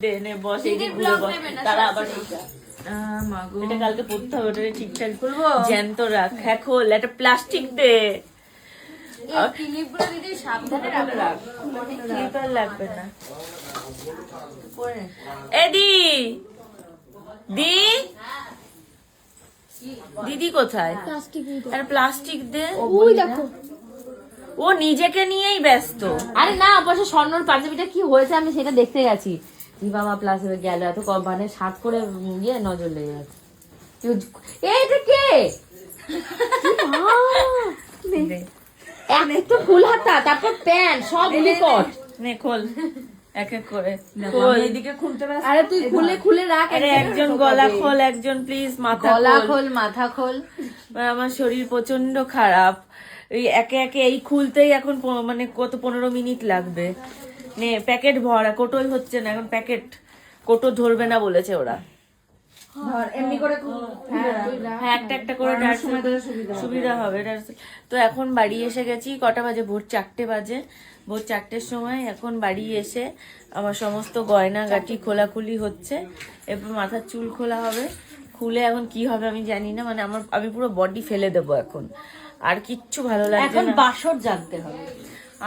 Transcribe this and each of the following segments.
দেনে বস এই ঘুরে বস তারা আবার এটা কালকে পড়তে হবে, ওটা ঠিকঠাক করবো। জ্যান্ত রাখ, হ্যাঁ খোল, একটা প্লাস্টিক দে। ক্লিপার লাগবে না। এদি দি দিদি কোথায়? আর প্লাস্টিক দে। ওই দেখো, ও নিজেকে নিয়েই ব্যস্ত। আরে না অবশ্য স্বর্ণর পাঞ্জাবিটা কি হয়েছে আমি সেটা দেখতে গেছি। বাবা প্লাস গেল এত কম মানে শার্ট করে গিয়ে নজর লেগে গেছে। এইটা কে? এক তো ফুল হাতা, তারপর প্যান্ট, সব লিকট। নে খোল এক এক করে। এদিকে খুলতে ব্যস্ত। আরে তুই খুলে খুলে রাখ। আরে একজন গলা খোল, একজন প্লিজ মাথা গলা খোল, মাথা খোল। আমার শরীর প্রচন্ড খারাপ, এই একে একে এই খুলতেই এখন মানে কত 15 মিনিট লাগবে। নে প্যাকেট ভরা, কোটোই হচ্ছে না এখন, প্যাকেট কোটো ধরবে না বলেছে ওরা। এমনি করে হ্যাঁ একটা একটা করে সুবিধা হবে। তো এখন বাড়ি এসে গেছি, কটা বাজে? ভোর 4টে বাজে। ভোর 4টের সময় এখন বাড়ি এসে আমার সমস্ত গয়না গাটি খোলাখুলি হচ্ছে, এরপর মাথার চুল খোলা হবে। খুলে এখন কি হবে আমি জানি না, মানে আমি পুরো বডি ফেলে দেবো এখন, আর কিচ্ছু ভালো লাগছে না। এখন বাসর জানতে হবে।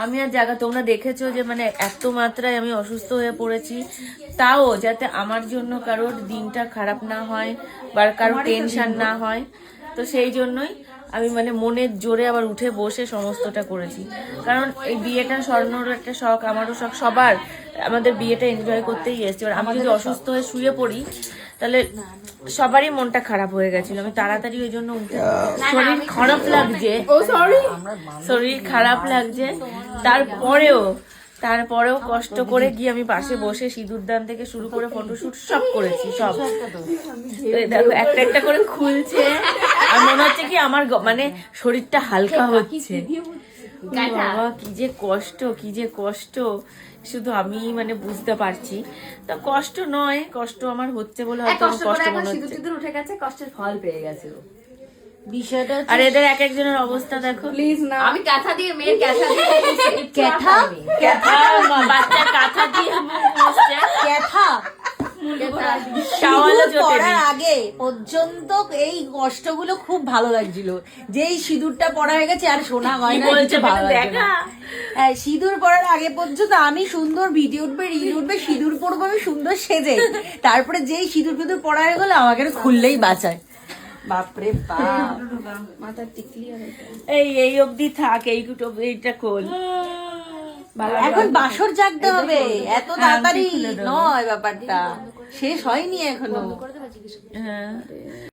আমি আর জায়গা, তোমরা দেখেছো যে মানে এত মাত্রায় আমি অসুস্থ হয়ে পড়েছি, তাও যাতে আমার জন্য কারোর দিনটা খারাপ না হয় বা কারোর টেনশন না হয়, তো সেই জন্যই আমি মানে মনের জোরে আবার উঠে বসে সমস্তটা করেছি। কারণ এই বিয়েটা স্বর্ণর একটা শখ, আমারও শখ, সবার আমাদের বিয়েটা এনজয় করতেই এসেছি। এবার আমি যদি অসুস্থ হয়ে শুয়ে পড়ি তাহলে সবারই মনটা খারাপ হয়ে গেছিল। আমি তাড়াতাড়ি ওই জন্য উঠে, শরীর খারাপ লাগছে, শরীর খারাপ লাগছে, তারপরেও কষ্ট করে গিয়ে আমি পাশে বসে সিঁদুরদান থেকে শুরু করে ফটোশুট সব করেছি, সব। দেখো একটা একটা করে খুলছে, আর মনে হচ্ছে কি আমার মানে শরীরটা হালকা হচ্ছে। বাবা কি যে কষ্ট, কি যে কষ্ট, শুধু আমি মানে বুঝতে পারছি। তো কষ্ট নয়, কষ্ট আমার হচ্ছে বলে হয়তো কষ্ট মনে হচ্ছে। উঠে গেছে, কষ্টের ফল পেয়ে গেছে বিষয়টা। আর এদের এক একজনের অবস্থা দেখো। প্লিজ না, আমি কাঁথা দিয়ে মেয়ের কাঁথা দিয়ে বাচ্চার কাঁথা দিয়ে আগে পর্যন্ত এই কষ্টগুলো খুব ভালো লাগছিল, যেই সিঁদুরটা পরা হয়ে গেছে আর শোনা হয় না কিছু ভালো লাগে না। হ্যাঁ, সিঁদুর পরার আগে পর্যন্ত আমি সুন্দর ভিডিও উঠবে, রিল উঠবে, সিঁদুর পরবো আমি সুন্দর সেজে, তারপরে যেই সিঁদুর ফিঁদুর পরা হয়ে গেলো আমাকে খুললেই বাঁচায়। বাপরে বাপ, মাথার টিকলি। এই অবধি থাক, এইটা খোল। এখন বাসর জাগতে হবে, এত তাড়াতাড়ি নয় ব্যাপারটা, শেষ হয়নি এখনো। হ্যাঁ